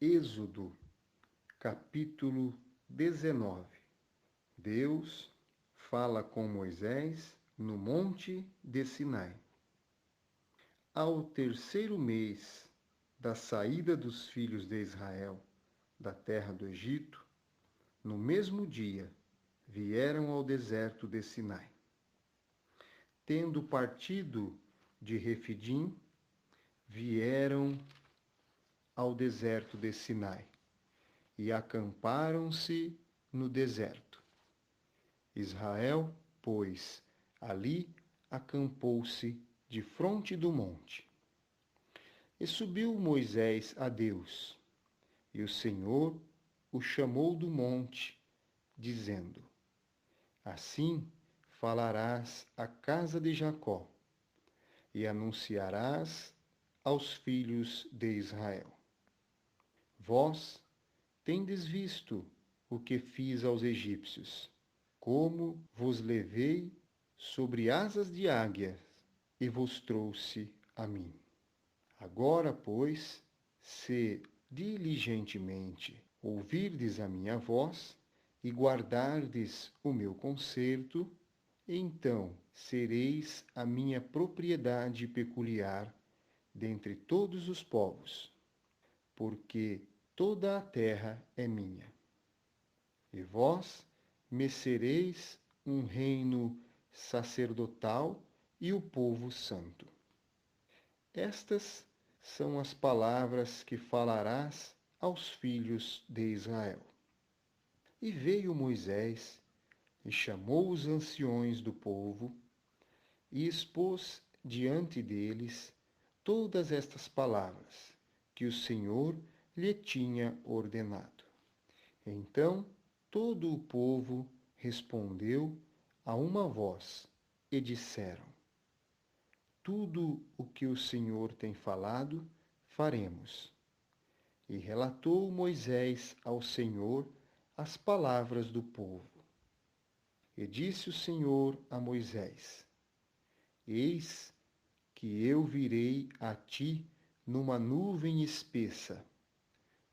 Êxodo, capítulo 19. Deus fala com Moisés no monte de Sinai. Ao terceiro mês da saída dos filhos de Israel da terra do Egito, no mesmo dia, vieram ao deserto de Sinai. Tendo partido de Refidim, vieram ao deserto de Sinai e acamparam-se no deserto. Israel, pois, ali acampou-se defronte do monte. E subiu Moisés a Deus, e o Senhor o chamou do monte, dizendo: Assim falarás à casa de Jacó, e anunciarás aos filhos de Israel. Vós tendes visto o que fiz aos egípcios, como vos levei sobre asas de águia e vos trouxe a mim. Agora, pois, se diligentemente ouvirdes a minha voz e guardardes o meu concerto, então sereis a minha propriedade peculiar dentre todos os povos, porque toda a terra é minha. E vós me sereis um reino sacerdotal e o povo santo. Estas são as palavras que falarás aos filhos de Israel. E veio Moisés e chamou os anciões do povo e expôs diante deles todas estas palavras que o Senhor lhe tinha ordenado. Então todo o povo respondeu a uma voz e disseram: Tudo o que o Senhor tem falado, faremos. E relatou Moisés ao Senhor as palavras do povo. E disse o Senhor a Moisés: Eis que eu virei a ti numa nuvem espessa,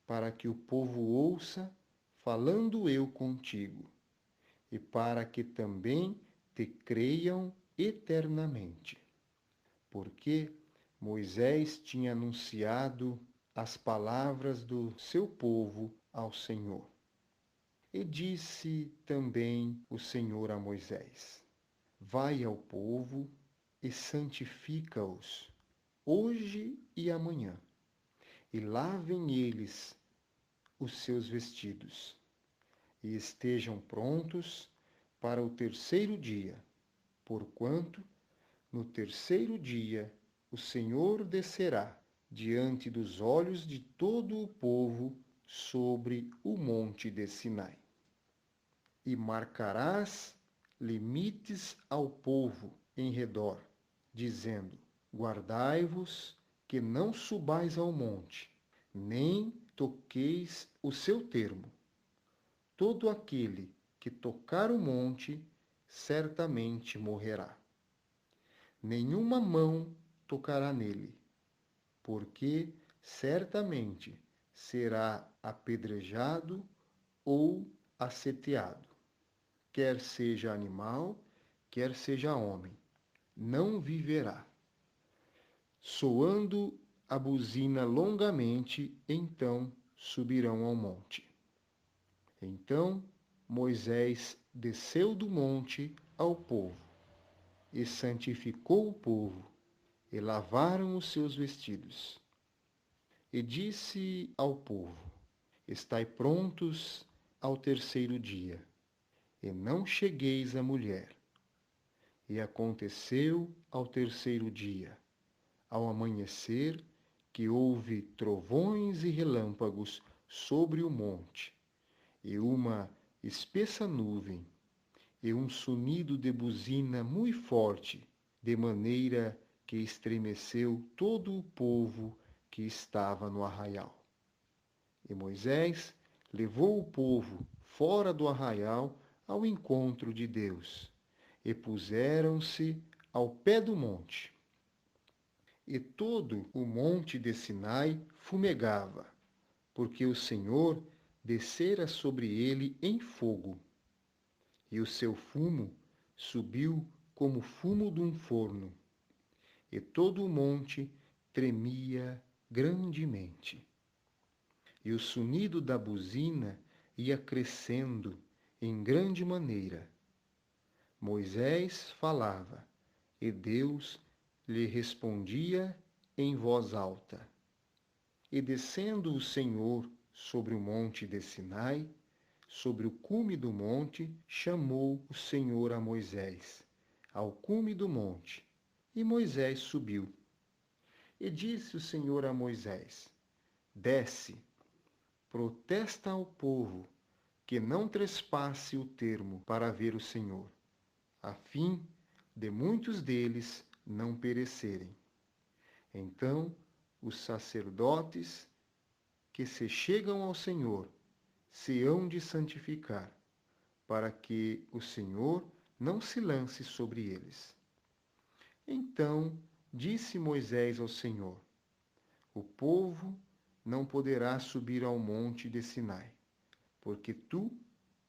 para que o povo ouça, falando eu contigo, e para que também te creiam eternamente. Porque Moisés tinha anunciado as palavras do seu povo ao Senhor. E disse também o Senhor a Moisés: Vai ao povo e santifica-os, hoje e amanhã, e lavem eles os seus vestidos, e estejam prontos para o terceiro dia, porquanto no terceiro dia o Senhor descerá diante dos olhos de todo o povo sobre o monte de Sinai. E marcarás limites ao povo em redor, dizendo: Guardai-vos que não subais ao monte, nem toqueis o seu termo. Todo aquele que tocar o monte certamente morrerá. Nenhuma mão tocará nele, porque certamente será apedrejado ou aceteado. Quer seja animal, quer seja homem, não viverá. Soando a buzina longamente, então subirão ao monte. Então Moisés desceu do monte ao povo, e santificou o povo, e lavaram os seus vestidos. E disse ao povo: Estai prontos ao terceiro dia, e não chegueis à mulher. E aconteceu ao terceiro dia, ao amanhecer, que houve trovões e relâmpagos sobre o monte, e uma espessa nuvem, e um sonido de buzina muito forte, de maneira que estremeceu todo o povo que estava no arraial. E Moisés levou o povo fora do arraial ao encontro de Deus, e puseram-se ao pé do monte. E todo o monte de Sinai fumegava, porque o Senhor descera sobre ele em fogo, e o seu fumo subiu como fumo de um forno, e todo o monte tremia grandemente. E o sonido da buzina ia crescendo em grande maneira. Moisés falava, e Deus lhe respondia em voz alta. E descendo o Senhor sobre o monte de Sinai, sobre o cume do monte, chamou o Senhor a Moisés, ao cume do monte. E Moisés subiu. E disse o Senhor a Moisés: Desce, protesta ao povo, que não trespasse o termo para ver o Senhor, a fim de muitos deles não perecerem. Então os sacerdotes que se chegam ao Senhor se hão de santificar, para que o Senhor não se lance sobre eles. Então disse Moisés ao Senhor: O povo não poderá subir ao monte de Sinai, porque tu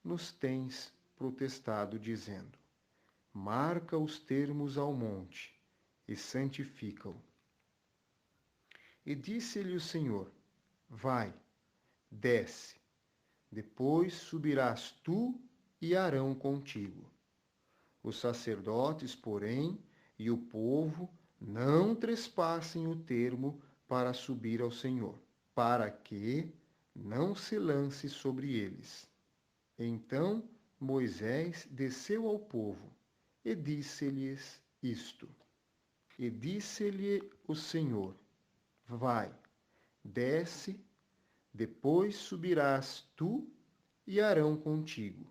nos tens protestado, dizendo: Marca os termos ao monte e santifica-o. E disse-lhe o Senhor: Vai, desce, depois subirás tu e Arão contigo. Os sacerdotes, porém, e o povo não trespassem o termo para subir ao Senhor, para que não se lance sobre eles. Então Moisés desceu ao povo e disse-lhes isto. E disse-lhe o Senhor: Vai, desce, depois subirás tu e Arão contigo.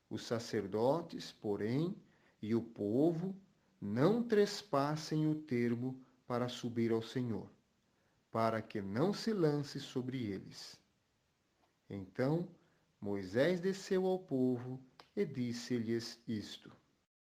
Os sacerdotes, porém, e o povo não trespassem o termo para subir ao Senhor, para que não se lance sobre eles. Então Moisés desceu ao povo e disse-lhes isto.